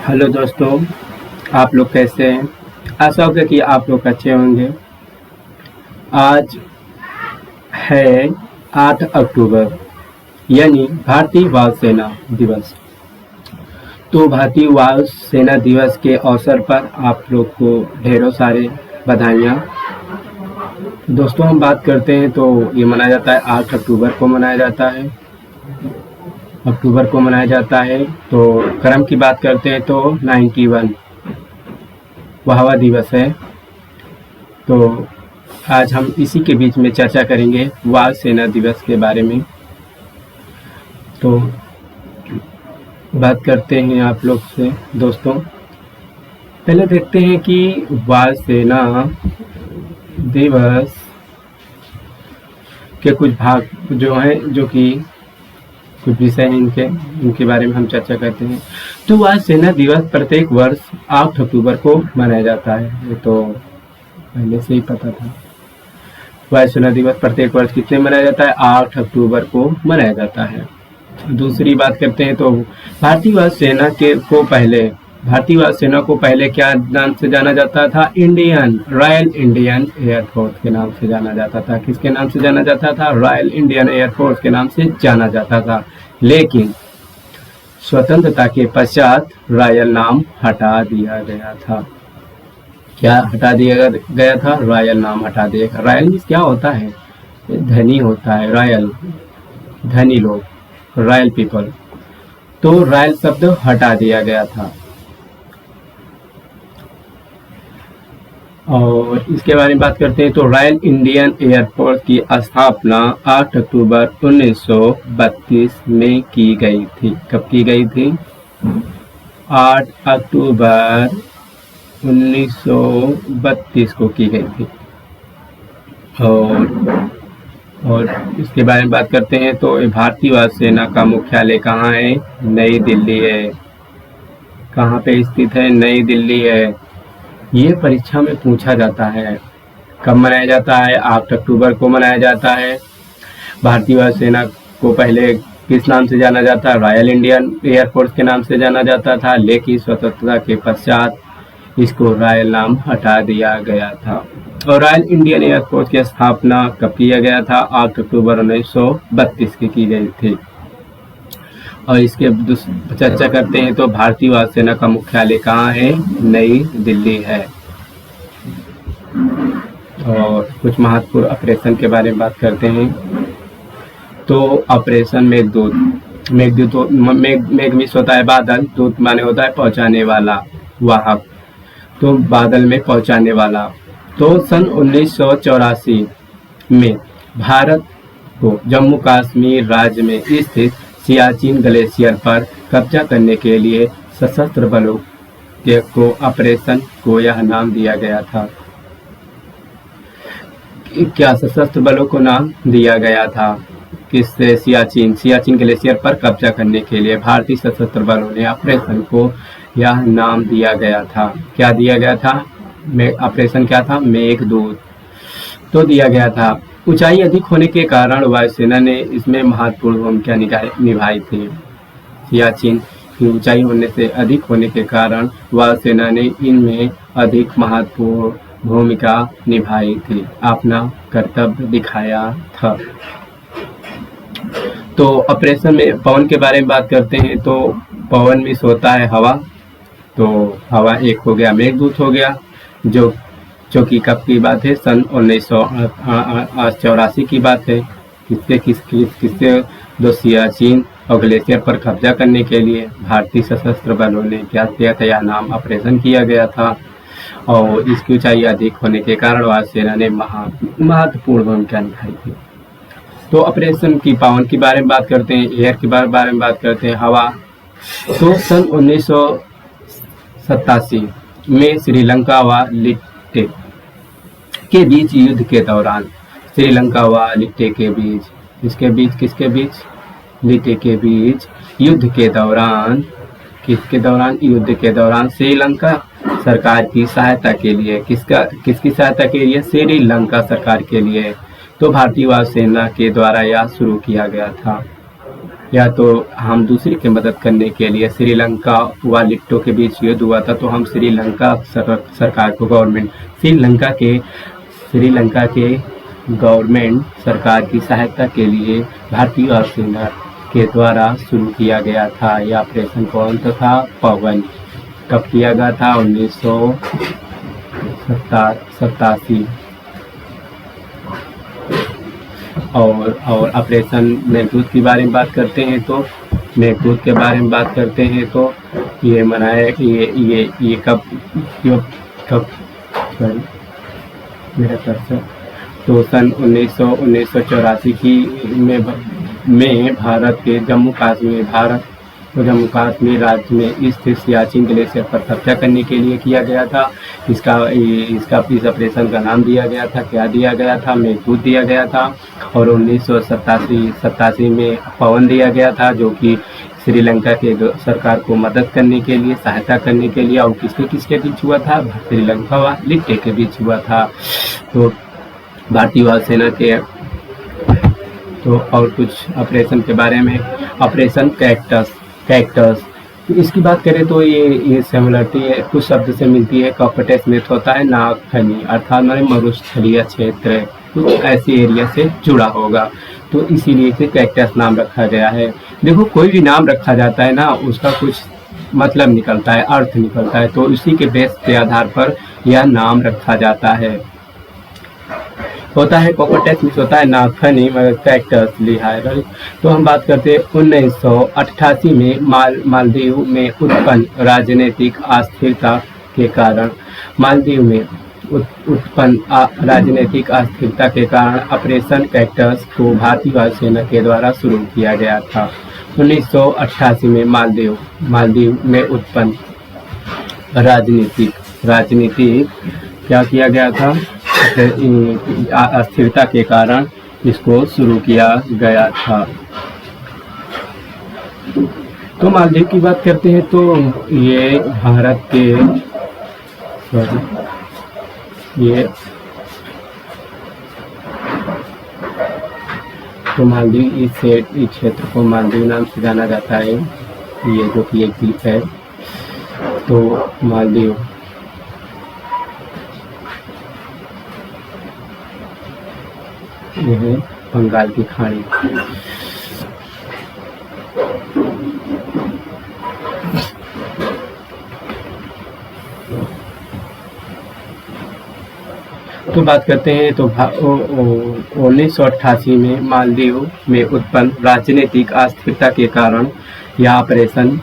Hello दोस्तों, आप लोग कैसे हैं? आशा होगा कि आप लोग अच्छे होंगे। आज है 8 अक्टूबर यानी भारतीय वायु सेना दिवस। तो भारतीय वायु सेना दिवस के अवसर पर आप लोग को ढेरों सारे बधाइयाँ। दोस्तों, हम बात करते हैं तो ये मनाया जाता है 8 अक्टूबर को मनाया जाता है। तो क्रम की बात करते हैं तो 91 वाहवा दिवस है। तो आज हम इसी के बीच में चर्चा करेंगे वायु सेना दिवस के बारे में। तो बात करते हैं आप लोग से दोस्तों। पहले देखते हैं कि वायु सेना दिवस के कुछ भाग जो हैं, जो कि कुछ विषय हैं इनके बारे में हम चर्चा करते हैं। तो वायु सेना दिवस प्रत्येक वर्ष 8 अक्टूबर को मनाया जाता है। ये तो पहले से ही पता था। वायु सेना दिवस प्रत्येक वर्ष कितने मनाया जाता है? 8 अक्टूबर को मनाया जाता है। दूसरी बात करते हैं तो भारतीय वायु सेना को पहले क्या नाम से जाना जाता था? रॉयल इंडियन एयरफोर्स के नाम से जाना जाता था। किसके नाम से जाना जाता था? रॉयल इंडियन एयरफोर्स के नाम से जाना जाता था। लेकिन स्वतंत्रता के पश्चात रॉयल नाम हटा दिया गया था। क्या हटा दिया गया था? रॉयल नाम हटा दिया गया। रॉयल मीन्स क्या होता है? धनी होता है। रॉयल धनी लोग, रॉयल पीपल। तो रॉयल शब्द हटा दिया गया था। और इसके बारे में बात करते हैं तो रॉयल इंडियन एयरफोर्स की स्थापना 8 अक्टूबर 1932 में की गई थी। कब की गई थी? 8 अक्टूबर 1932 को की गई थी। और इसके बारे में बात करते हैं तो भारतीय वायु सेना का मुख्यालय कहाँ है? नई दिल्ली है। कहाँ पे स्थित है? नई दिल्ली है। ये परीक्षा में पूछा जाता है। कब मनाया जाता है? 8 अक्टूबर को मनाया जाता है। भारतीय वायु सेना को पहले किस नाम से जाना जाता है? रॉयल इंडियन एयरफोर्स के नाम से जाना जाता था। लेकिन स्वतंत्रता के पश्चात इसको रॉयल नाम हटा दिया गया था। और रॉयल इंडियन एयरफोर्स की स्थापना कब किया गया था? 8 अक्टूबर 1932 की गई थी। और इसके चर्चा करते हैं तो भारतीय वायु सेना का मुख्यालय कहाँ है? नई दिल्ली है। और कुछ महत्वपूर्ण ऑपरेशन के बारे में बात करते हैं तो ऑपरेशन मेघदूत। मेघ मीन्स होता है बादल, दूत माने होता है पहुंचाने वाला, वाहक। तो बादल में पहुंचाने वाला। तो सन 1984 में भारत को जम्मू कश्मीर राज्य में स्थित सियाचिन ग्लेशियर पर कब्जा करने के लिए सशस्त्र बलों को ऑपरेशन को यह नाम दिया गया था। क्या सशस्त्र बलों को नाम दिया गया था? किससे? सियाचिन ग्लेशियर पर कब्जा करने के लिए भारतीय सशस्त्र बलों ने ऑपरेशन को यह नाम दिया गया था। क्या दिया गया था? ऑपरेशन क्या था? मेघदूत तो दिया गया था। ऊंचाई अधिक होने के कारण वायुसेना ने इसमें महत्वपूर्ण भूमिका निभाई थी। सियाचिन की ऊंचाई होने से अधिक होने के कारण वायुसेना ने इनमें अधिक महत्वपूर्ण भूमिका निभाई थी, अपना कर्तव्य दिखाया था। तो ऑपरेशन में पवन के बारे में बात करते हैं तो पवन में होता है हवा। तो हवा एक हो गया, मेघदूत हो गया, जो कि कब की बात है? सन 1984 की बात है। किससे? दो सियाचिन और ग्लेशियर पर कब्जा करने के लिए भारतीय सशस्त्र बलों ने क्या किया था? यह नाम ऑपरेशन किया गया था। और इसकी ऊंचाई अधिक होने के कारण वायुसेना ने महत्वपूर्ण भूमिका निभाई थी। तो ऑपरेशन की पावन के बारे में बात करते हैं, एयर के बारे में बात करते हैं, हवा। तो सन 1987 में श्रीलंका व लिट्टे के बीच युद्ध के दौरान, श्रीलंका व लिट्टे के बीच, किसके बीच? लिट्टे के बीच युद्ध के दौरान, युद्ध के दौरान श्रीलंका सरकार की सहायता के लिए, किसकी सहायता के लिए? श्रीलंका सरकार के लिए। तो भारतीय वायु सेना के द्वारा यह शुरू किया गया था। या तो हम दूसरे की मदद करने के लिए, श्रीलंका व लिट्टो के बीच युद्ध हुआ था, तो हम श्रीलंका सरकार को श्रीलंका के गवर्नमेंट सरकार की सहायता के लिए भारतीय वायुसेना के द्वारा शुरू किया गया था। यह ऑपरेशन कौन सा था? पवन। कब किया गया था? 1987। और ऑपरेशन मेघदूत के बारे में बात करते हैं तो ये मनाया ये कब मेरा कर्सर तो सन 1984 की में भारत के जम्मू कश्मीर राज्य में स्थित सियाचिन ग्लेशियर पर कब्जा करने के लिए किया गया था। इस ऑपरेशन का नाम दिया गया था, क्या दिया गया था? मेघदूत दिया गया था। और 1987 में पवन दिया गया था, जो कि श्रीलंका के सरकार को मदद करने के लिए, सहायता करने के लिए, और किसके बीच हुआ था? श्रीलंका व लिट्टे के बीच हुआ था। तो भारतीय वायुसेना के तो और कुछ ऑपरेशन के बारे में, ऑपरेशन कैक्टस। तो इसकी बात करें तो ये सिमिलरिटी कुछ शब्द से मिलती है। कॉकटेस में होता है नागफनी, अर्थात मरुस्थलीय क्षेत्र, कुछ ऐसे एरिया से जुड़ा होगा, तो इसीलिए इसे कैक्टस नाम रखा गया है। देखो, कोई भी नाम रखा जाता है ना, उसका कुछ मतलब निकलता है, अर्थ निकलता है, तो इसी के बेस के आधार पर यह नाम रखा जाता है। होता है कॉकटेस में होता है नागफनी, मगर कैक्टस लिहाज। तो हम बात करते हैं 1988 में मालदीव में उत्पन्न राजनीतिक अस्थिरता के कारण ऑपरेशन कैक्टस को भारतीय वायुसेना के द्वारा शुरू किया गया था। 1988 में मालदीव में उत्पन्न राजनीतिक क्या किया गया था? अस्थिरता के कारण इसको शुरू किया गया था। तो मालदीव की बात करते हैं तो ये भारत के तो मालदीव इस क्षेत्र को मालदीव नाम से जाना जाता है। ये जो कि एक द्वीप है, तो मालदीव यह है बंगाल की खाड़ी। तो बात करते हैं तो 1988 में मालदीव में उत्पन्न राजनीतिक अस्थिरता के कारण यह ऑपरेशन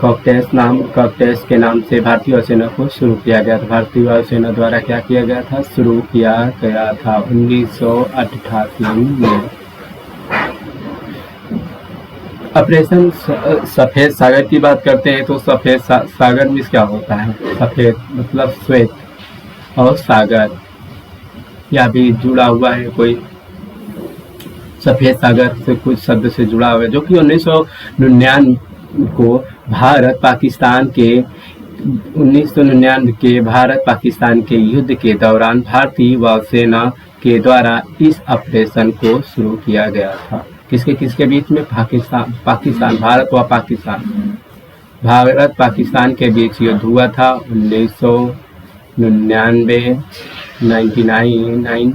कॉकटेस के नाम से भारतीय वायुसेना को शुरू किया गया था। भारतीय वायुसेना द्वारा क्या किया गया था? शुरू किया गया था 1988 में। ऑपरेशन सफेद सागर की बात करते हैं तो सफेद सागर में क्या होता है? सफेद मतलब श्वेत, और सागर या भी जुड़ा हुआ है, कोई सफेद सागर से कुछ शब्द से जुड़ा हुआ है, जो कि 1999 को भारत पाकिस्तान के युद्ध के दौरान भारतीय वायुसेना के द्वारा इस ऑपरेशन को शुरू किया गया था। किसके बीच में? भारत पाकिस्तान के बीच युद्ध हुआ था 1999।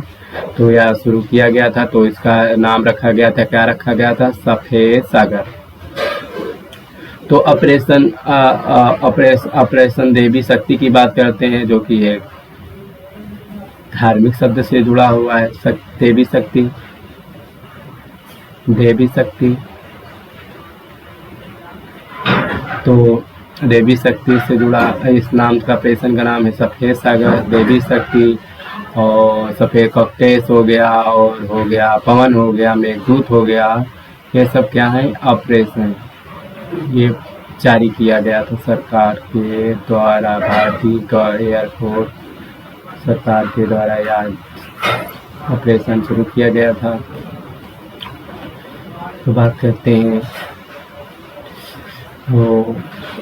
तो यह शुरू किया गया था, तो इसका नाम रखा गया था, क्या रखा गया था? सफेद सागर। तो ऑपरेशन देवी शक्ति की बात करते हैं, जो कि एक धार्मिक शब्द से जुड़ा हुआ है। देवी शक्ति तो देवी शक्ति से जुड़ा इस नाम का ऑपरेशन का नाम है सफेद सागर, देवी शक्ति। और सफेद कॉकटेस हो गया, और हो गया पवन, हो गया मेघदूत, हो गया, ये सब क्या है? ऑपरेशन। ये जारी किया गया था सरकार के द्वारा, भारतीय एयरफोर्स सरकार के द्वारा यह ऑपरेशन शुरू किया गया था। तो बात करते हैं तो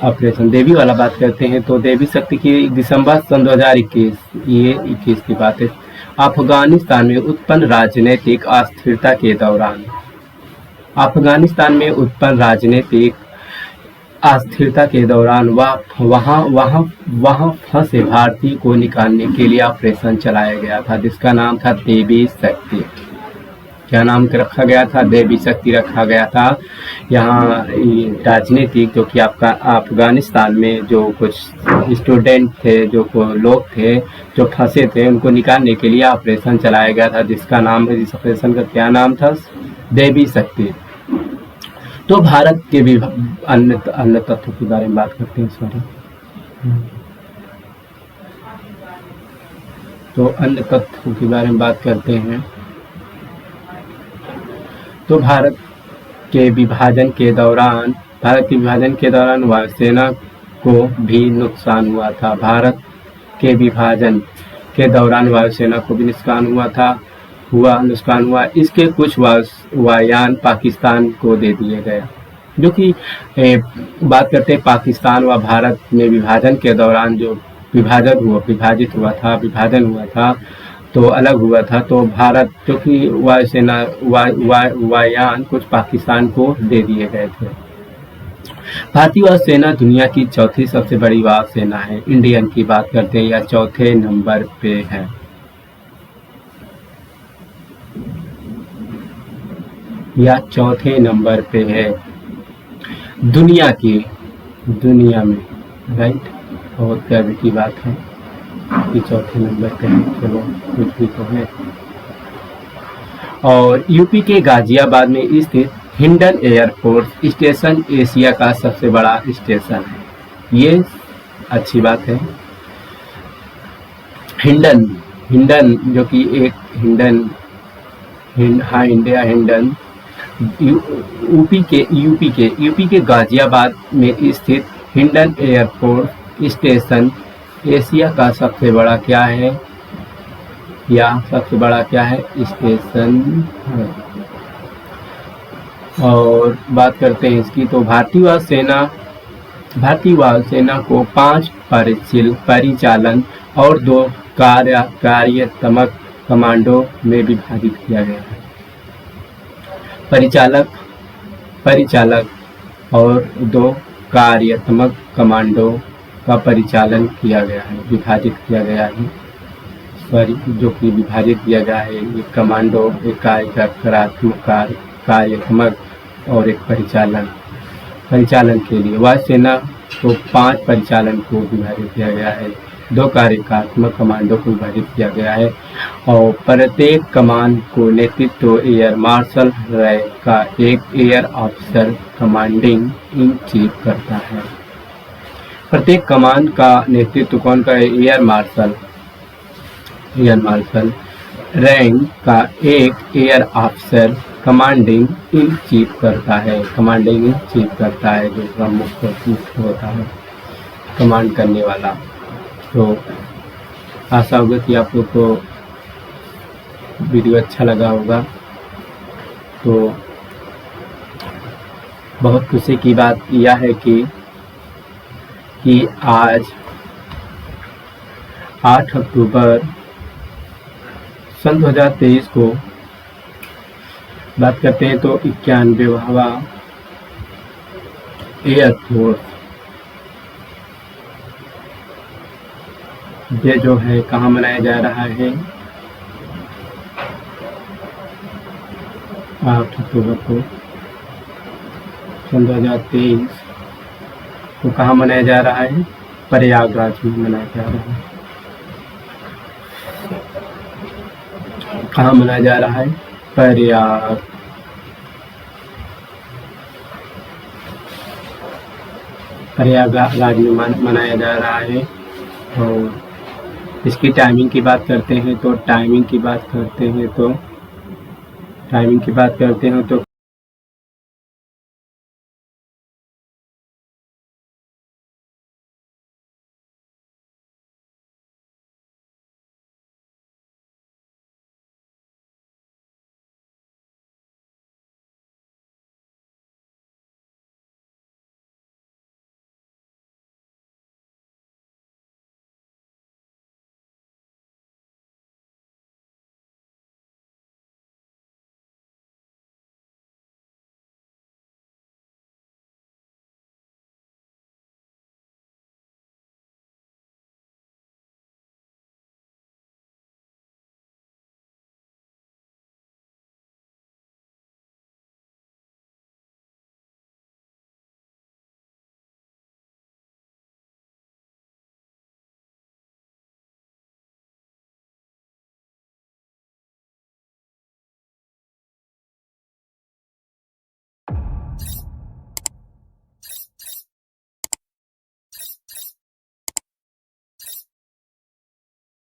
ऑपरेशन देवी वाला बात करते हैं तो देवी शक्ति की दिसंबर सन 2021 की बात है। अफगानिस्तान में उत्पन्न राजनीतिक अस्थिरता के दौरान अफगानिस्तान में उत्पन्न राजनीतिक अस्थिरता के दौरान वहां फंसे भारतीय को निकालने के लिए ऑपरेशन चलाया गया था, जिसका नाम था देवी शक्ति। क्या नाम रखा गया था? देवी शक्ति रखा गया था। यहाँ राजनीतिक जो कि आपका अफगानिस्तान में जो कुछ स्टूडेंट थे, जो लोग थे जो फंसे थे, उनको निकालने के लिए ऑपरेशन चलाया गया था, जिसका नाम, इस ऑपरेशन का क्या नाम था? देवी शक्ति। तो भारत के भी अन्य तथ्यों के बारे में बात करते हैं। तो अन्य तथ्यों के बारे में बात करते हैं। तो भारत के विभाजन के दौरान वायुसेना को भी नुकसान हुआ था। भारत के विभाजन के दौरान वायुसेना को भी नुकसान हुआ। इसके कुछ वायुयान पाकिस्तान को दे दिए गए। जो कि बात करते हैं पाकिस्तान व भारत में विभाजन के दौरान जो विभाजन हुआ था तो अलग हुआ था, तो भारत जो कि वायुसेना वायुयान कुछ पाकिस्तान को दे दिए गए थे। भारतीय वायुसेना दुनिया की चौथी सबसे बड़ी वायुसेना है। इंडियन की बात करते हैं, या चौथे नंबर पे है। दुनिया में, राइट। बहुत गर्व की बात है कि चौथे नंबर पे है। चलो कुछ भी तो है। और यूपी के गाजियाबाद में स्थित हिंडन एयरफोर्स स्टेशन एशिया का सबसे बड़ा स्टेशन है। ये अच्छी बात है। हिंडन जो कि एक हिंडन यूपी के गाजियाबाद में स्थित हिंडन एयरफोर्स स्टेशन एशिया का सबसे बड़ा क्या है? स्टेशन है। और बात करते हैं इसकी, तो भारतीय वायुसेना को 5 परिचालन और 2 कार्यात्मक कमांडो में विभाजित किया गया है। परिचालक और 2 कार्यात्मक कमांडो का परिचालन किया गया है, विभाजित किया गया है। जो कि विभाजित किया गया है, एक कमांडो, एक कार्यात्मक और एक परिचालन के लिए वायुसेना को 5 परिचालन को विभाजित किया गया है, 2 कार्यात्मक कमांडो को विभाजित किया गया है। और प्रत्येक कमान को नेतृत्व एयर मार्शल रैंक का एक air officer commanding in chief करता है। प्रत्येक कमान का नेतृत्व कौन का है? एयर मार्शल रैंक का एक air officer commanding in chief करता है। जो प्रमुख होता है, कमांड करने वाला। तो आशा होगा कि आप लोग को वीडियो अच्छा लगा होगा। तो बहुत खुशी की बात यह है कि आज 8 अक्टूबर सन 2023 को बात करते हैं, तो 91वां एयरफोर्स डे जो है कहाँ मनाया जा रहा है? 8 अक्टूबर को सन 2023 को कहाँ मनाया जा रहा है? प्रयागराज में मनाया जा रहा है। कहाँ मनाया जा रहा है? प्रयागराज में मनाया जा रहा है। और इसकी टाइमिंग की बात करते हैं, तो